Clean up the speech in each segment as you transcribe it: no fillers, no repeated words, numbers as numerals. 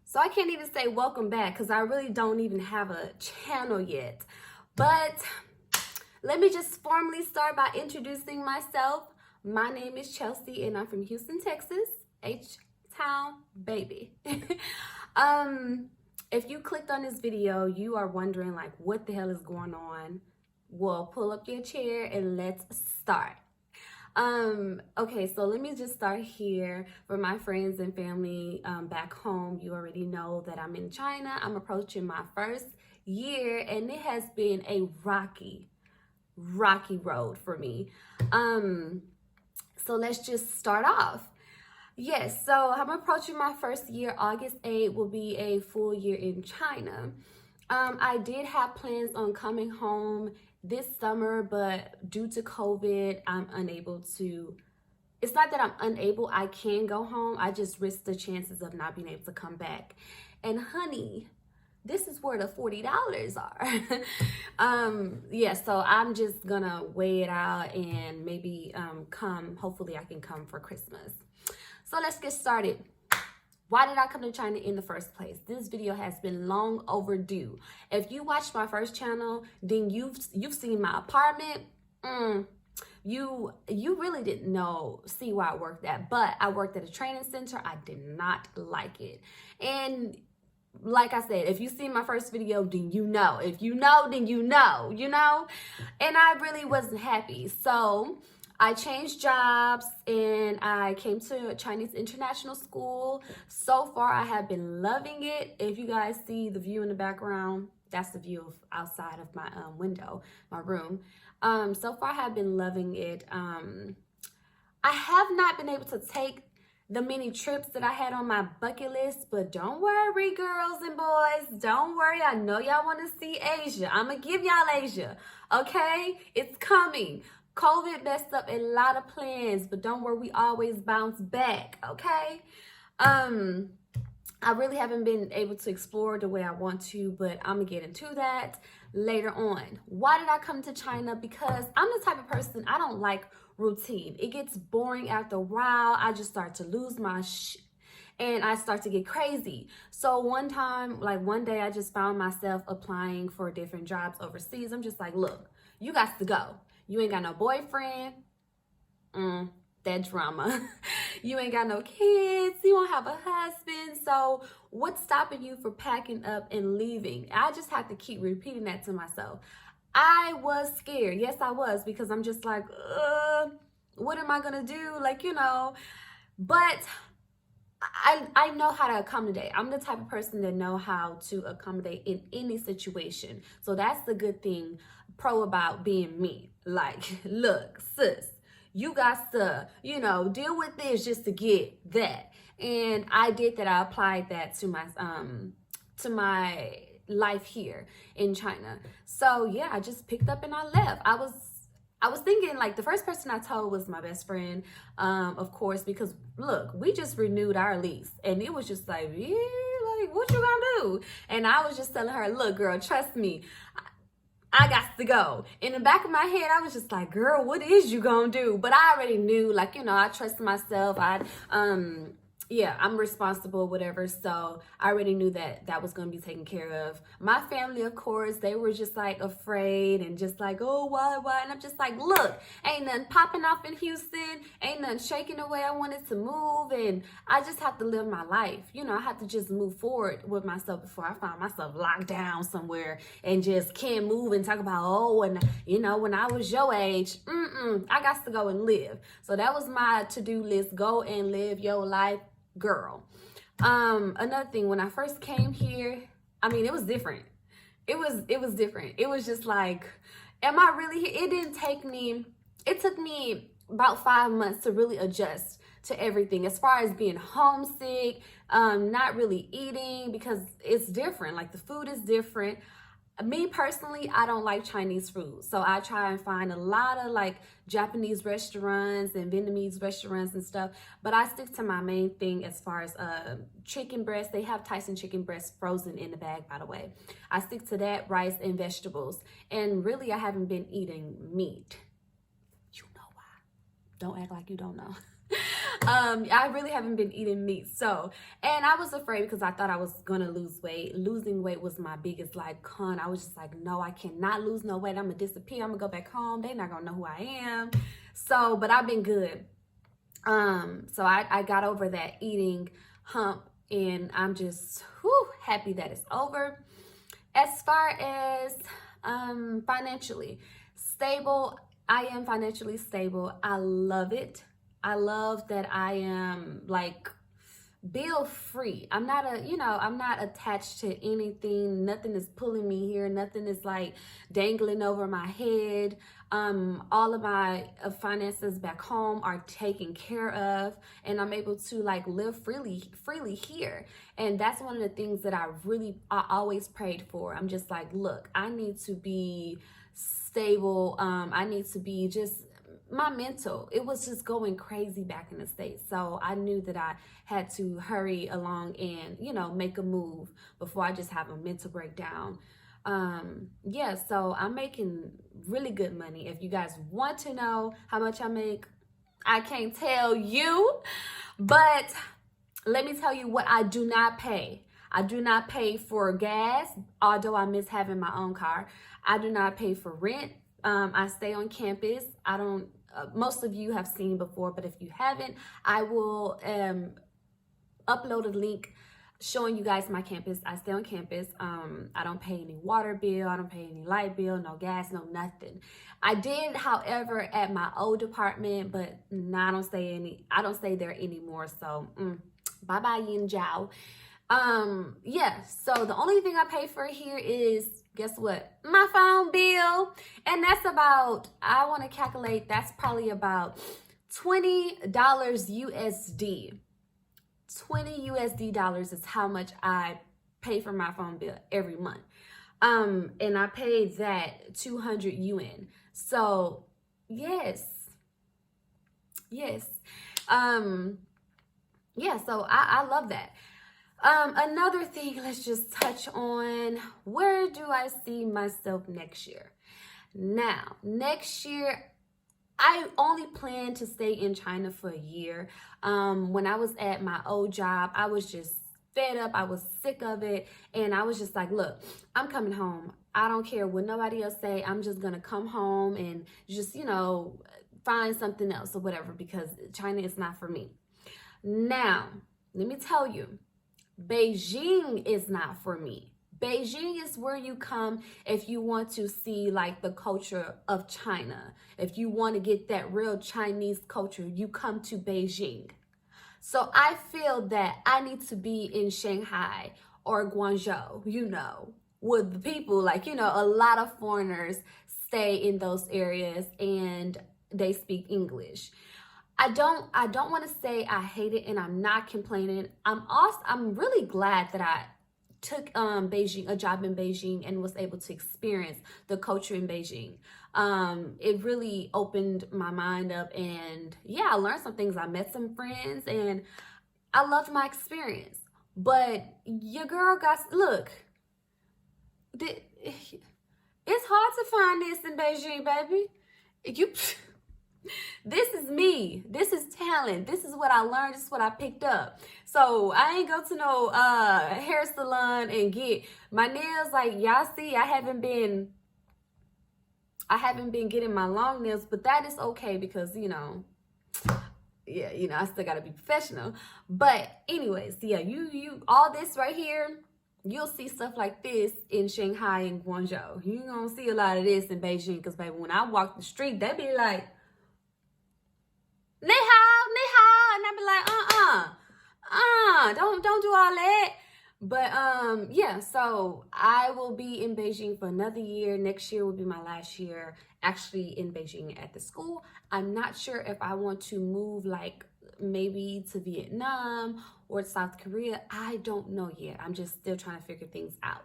So I can't even say welcome back because I really don't even have a channel yet. But let me just formally start by introducing myself. My name is Chelsea and I'm from Houston, Texas. H-Town, baby. If you clicked on this video, you are wondering like what the hell is going on. Well, pull up your chair and let's start. Okay, so let me just start here. For my friends and family back home, you already know that I'm in China. I'm approaching my first year and it has been a rocky road for me. So let's just start off. Yes, so I'm approaching my first year. August 8th will be a full year in China. I did have plans on coming home this summer, but due to COVID, I'm unable to. It's not that I'm unable, I can go home. I just risk the chances of not being able to come back. And honey, this is where the $40 are. Yeah, so I'm just gonna weigh it out and maybe hopefully I can come for Christmas. So let's get started. Why did I come to China in the first place? This video has been long overdue. If you watched my first channel, then you've seen my apartment. You really didn't see where I worked at, but I worked at a training center. I did not like it. And like I said, if you see my first video, then you know. If you know, then you know. And I really wasn't happy. So I changed jobs and I came to Chinese international school. So far, I have been loving it. If you guys see the view in the background, that's the view of outside of my window, my room. So far, I have been loving it. I have not been able to take the many trips that I had on my bucket list, but don't worry, girls and boys. Don't worry. I know y'all want to see Asia. I'm going to give y'all Asia, okay? It's coming. COVID messed up a lot of plans, but don't worry, we always bounce back, okay? I really haven't been able to explore the way I want to, but I'm gonna get into that later on. Why did I come to China? Because I'm the type of person, I don't like routine. It gets boring after a while. I just start to lose my and I start to get crazy. So one day I just found myself applying for different jobs overseas. I'm just like, look, you got to go. You ain't got no boyfriend. That drama. You ain't got no kids. You don't have a husband. So what's stopping you from packing up and leaving? I just have to keep repeating that to myself. I was scared. Yes, I was, because I'm just like, what am I going to do? But I know how to accommodate. I'm the type of person that know how to accommodate in any situation. So that's the good thing pro about being me. Like, look, sis, you got to, deal with this just to get that. And I did that. I applied that to my life here in China. So yeah, I just picked up and I left. I was thinking, like, the first person I told was my best friend, of course, because look, we just renewed our lease and it was just like, yeah, like, what you gonna do? And I was just telling her, look, girl, trust me, I got to go. In the back of my head, I was just like, girl, what is you gonna do? But I already knew, I trust myself. I'm responsible, whatever. So I already knew that was going to be taken care of. My family, of course, they were just like afraid and just like, oh, why? And I'm just like, look, ain't nothing popping off in Houston. Ain't nothing shaking the way I wanted to move. And I just have to live my life. I have to just move forward with myself before I find myself locked down somewhere and just can't move and talk about, when I was your age, I got to go and live. So that was my to-do list. Go and live your life, girl. Another thing, when I first came here, it was different. It was different. It was just like, am I really here? It took me about 5 months to really adjust to everything, as far as being homesick, not really eating, because it's different. Like, the food is different. Me personally, I don't like Chinese food. So I try and find a lot of like Japanese restaurants and Vietnamese restaurants and stuff. But I stick to my main thing as far as chicken breast. They have Tyson chicken breast frozen in the bag, by the way. I stick to that, rice and vegetables. And really, I haven't been eating meat. You know why. Don't act like you don't know. I really haven't been eating meat. So, and I was afraid because I thought I was gonna lose weight. Losing weight was my biggest like con. I was just like, no, I cannot lose no weight. I'm gonna disappear. I'm gonna go back home. They're not gonna know who I am. So, but I've been good. So I got over that eating hump, and I'm just happy that it's over. As far as financially stable, I am financially stable. I love it. I love that I am like bill free. I'm not I'm not attached to anything. Nothing is pulling me here. Nothing is like dangling over my head. All of my finances back home are taken care of, and I'm able to like live freely here. And that's one of the things that I always prayed for. I'm just like, look, I need to be stable. I need to be just my mental, it was just going crazy back in the States. So I knew that I had to hurry along and, make a move before I just have a mental breakdown. So I'm making really good money. If you guys want to know how much I make, I can't tell you, but let me tell you what I do not pay. I do not pay for gas, although I miss having my own car. I do not pay for rent. I stay on campus. I don't, most of you have seen before, but if you haven't, I will upload a link showing you guys my campus. I stay on campus. I don't pay any water bill. I don't pay any light bill, no gas, no nothing. I did, however, at my old apartment, but I don't stay there anymore. So bye-bye, Yin Jiao. So the only thing I pay for here is, guess what? My phone bill. And that's about, I want to calculate, that's probably about $20 USD. $20 USD is how much I pay for my phone bill every month. And I paid that 200 UN. So yes. So I love that. Another thing, let's just touch on, where do I see myself next year? Now, next year, I only plan to stay in China for a year. When I was at my old job, I was just fed up. I was sick of it. And I was just like, look, I'm coming home. I don't care what nobody else say. I'm just going to come home and just, find something else or whatever, because China is not for me. Now, let me tell you, Beijing is not for me. Beijing is where you come if you want to see like the culture of China. If you want to get that real Chinese culture, you come to Beijing. So I feel that I need to be in Shanghai or Guangzhou, with the people, like, a lot of foreigners stay in those areas and they speak English. I don't want to say I hate it, and I'm not complaining. I'm really glad that I took a job in Beijing and was able to experience the culture in Beijing. It really opened my mind up, and I learned some things. I met some friends, and I loved my experience. But your girl look, it's hard to find this in Beijing, baby. This is me. This is talent. This is what I learned. This is what I picked up. So I ain't go to no hair salon and get my nails. Like y'all see, I haven't been getting my long nails, but that is okay because I still gotta be professional. But anyways, you all this right here, you'll see stuff like this in Shanghai and Guangzhou. You ain't gonna see a lot of this in Beijing, because baby, when I walk the street, they be like, ni hao, and I be like, don't do all that. But so I will be in Beijing for another year. Next year will be my last year actually in Beijing at the school. I'm not sure if I want to move, like maybe to Vietnam or South Korea. I don't know yet. I'm just still trying to figure things out.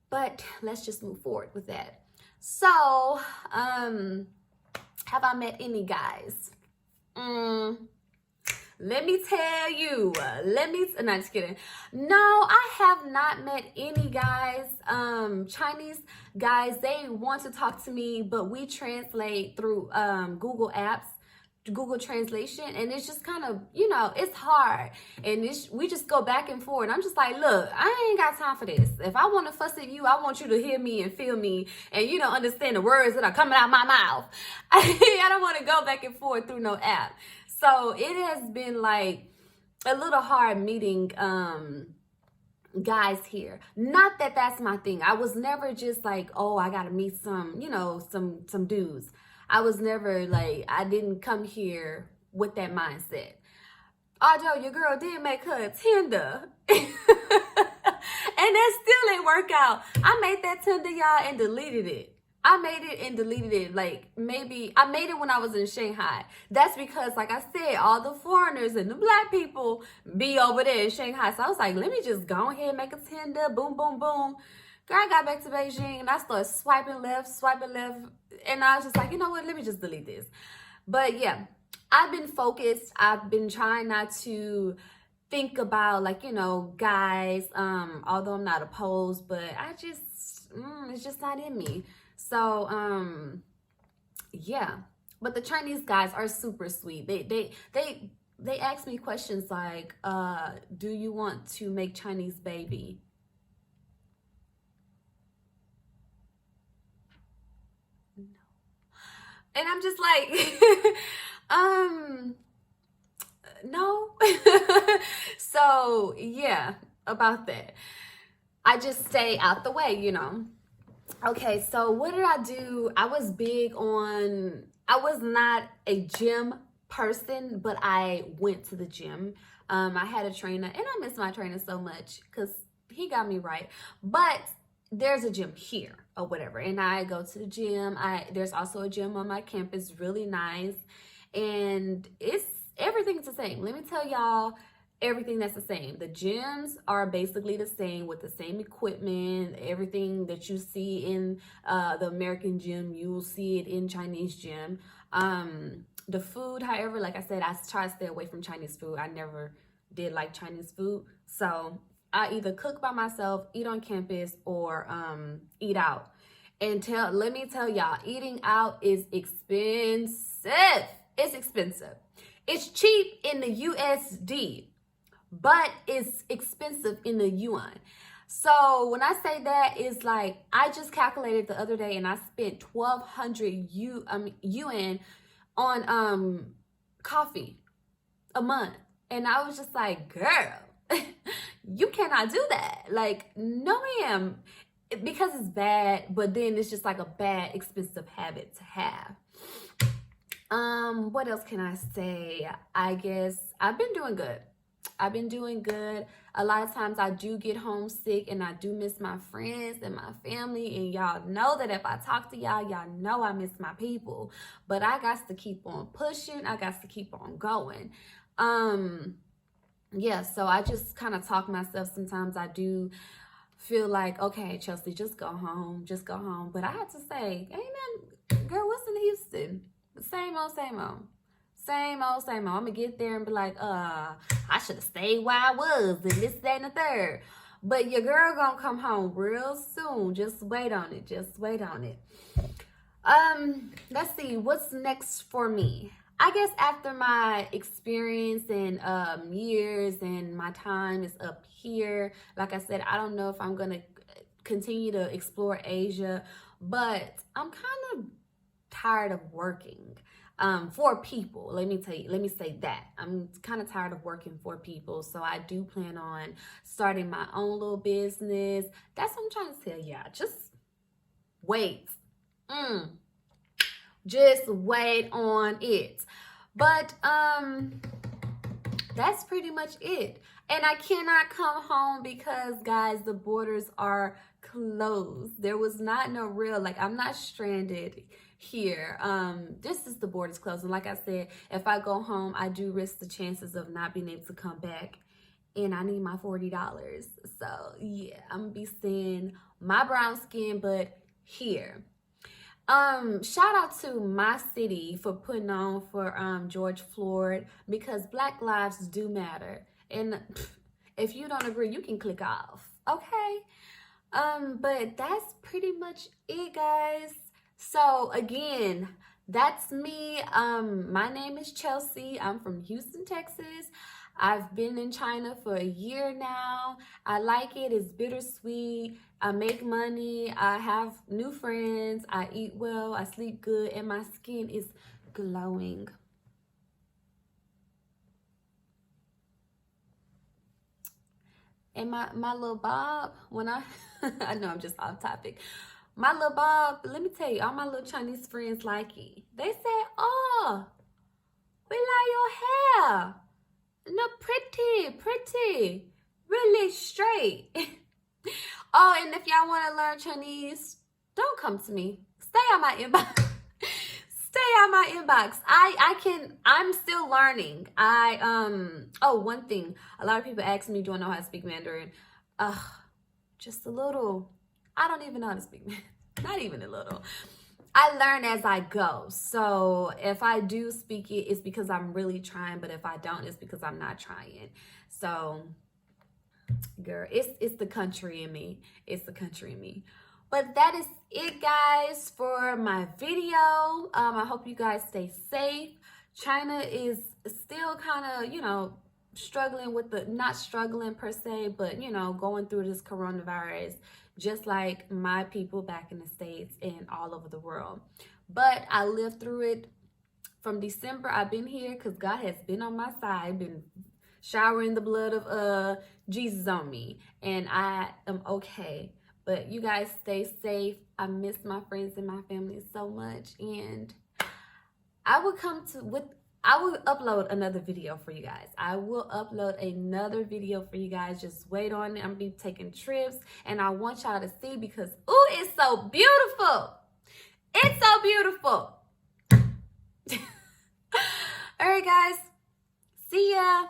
But let's just move forward with that. So, have I met any guys? Let me tell you, not just kidding. No, I have not met any guys, Chinese guys. They want to talk to me, but we translate through Google Apps. Google Translation, and it's just kind of, you know, it's hard, and we just go back and forth. And I'm just like, look, I ain't got time for this. If I want to fuss at you, I want you to hear me and feel me, and, you know, understand the words that are coming out my mouth. I don't want to go back and forth through no app. So it has been like a little hard meeting guys here. Not that that's my thing. I was never just like, oh, I gotta meet some, you know, some dudes. I was never like, I didn't come here with that mindset. Although your girl did make her a Tinder. And that still ain't work out. I made that Tinder, y'all, and deleted it. I made it and deleted it. Like, maybe I made it when I was in Shanghai. That's because, like I said, all the foreigners and the black people be over there in Shanghai. So I was like, let me just go ahead and make a Tinder. Boom, boom, boom. Girl, I got back to Beijing and I started swiping left. And I was just like, you know what? Let me just delete this. But yeah, I've been focused. I've been trying not to think about, like, you know, guys, although I'm not opposed, but it's just not in me. So, yeah, but the Chinese guys are super sweet. They ask me questions like, do you want to make Chinese baby? No. And I'm just like, no. So yeah, about that. I just stay out the way, you know. Okay, so what did I do? I was not a gym person, but I went to the gym. I had a trainer, and I miss my trainer so much because he got me right. But there's a gym here or whatever, and I go to the gym. There's also a gym on my campus, really nice, and everything's the same. Let me tell y'all, everything that's the same. The gyms are basically the same with the same equipment. Everything that you see in the American gym, you will see it in Chinese gym. The food, however, like I said, I try to stay away from Chinese food. I never did like Chinese food. So I either cook by myself, eat on campus, or eat out. And let me tell y'all, eating out is expensive. It's expensive. It's cheap in the USD, but it's expensive in the yuan. So when I say that, it's like, I just calculated the other day and I spent 1,200 yuan on coffee a month. And I was just like, girl, you cannot do that. Like, no ma'am, because it's bad, but then it's just like a bad, expensive habit to have. What else can I say? I guess I've been doing good. A lot of times I do get homesick and I do miss my friends and my family. And y'all know that if I talk to y'all, y'all know I miss my people. But I got to keep on pushing. I got to keep on going. Yeah, so I just kind of talk myself. Sometimes I do feel like, okay, Chelsea, just go home. Just go home. But I have to say, ain't girl, what's in Houston? Same old, same old. Same old, same old. I'm going to get there and be like, I should have stayed where I was and this, that, and the third. But your girl going to come home real soon. Just wait on it. Just wait on it. Let's see. What's next for me? I guess after my experience and years and my time is up here, like I said, I don't know if I'm going to continue to explore Asia, but I'm kind of tired of working for people. Let me say that I'm kind of tired of working for people. So I do plan on starting my own little business. That's what I'm trying to tell y'all. Just wait. Just wait on it. But that's pretty much it. And I cannot come home because, guys, the borders are closed. There was not no real, like, I'm not stranded here. This is the borders closed. And like I said, if I go home, I do risk the chances of not being able to come back. And I need my $40. So yeah, I'm gonna be seeing my brown skin, but here. Shout out to my city for putting on for George Floyd, because Black lives do matter. And if you don't agree, you can click off. Okay. But that's pretty much it, guys. So again, that's me. My name is Chelsea. I'm from Houston, Texas. I've been in China for a year now. I like it. It's bittersweet. I make money. I have new friends. I eat well. I sleep good. And my skin is glowing. And my little bob, when I know I'm just off topic. My little bob, let me tell you, all my little Chinese friends like it. They say, oh, we like your hair. No, pretty, really straight. Oh, and if y'all want to learn Chinese, don't come to me. Stay on my inbox. Stay on my inbox. I'm still learning. Oh, one thing. A lot of people ask me, do I know how to speak Mandarin? Just a little. I don't even know how to speak Mandarin. Not even a little. I learn as I go. So if I do speak it, it's because I'm really trying. But if I don't, it's because I'm not trying. So, girl, it's the country in me. It's the country in me. But that is it, guys, for my video. I hope you guys stay safe. China is still kind of, struggling with not struggling per se, but, going through this coronavirus, just like my people back in the States and all over the world. But I lived through it. From December, I've been here because God has been on my side, been showering the blood of Jesus on me, and I am okay. But you guys stay safe. I miss my friends and my family so much, and I will upload another video for you guys. I will upload another video for you guys. Just wait on it. I'm gonna be taking trips, and I want y'all to see because ooh, it's so beautiful. It's so beautiful. All right, guys. See ya.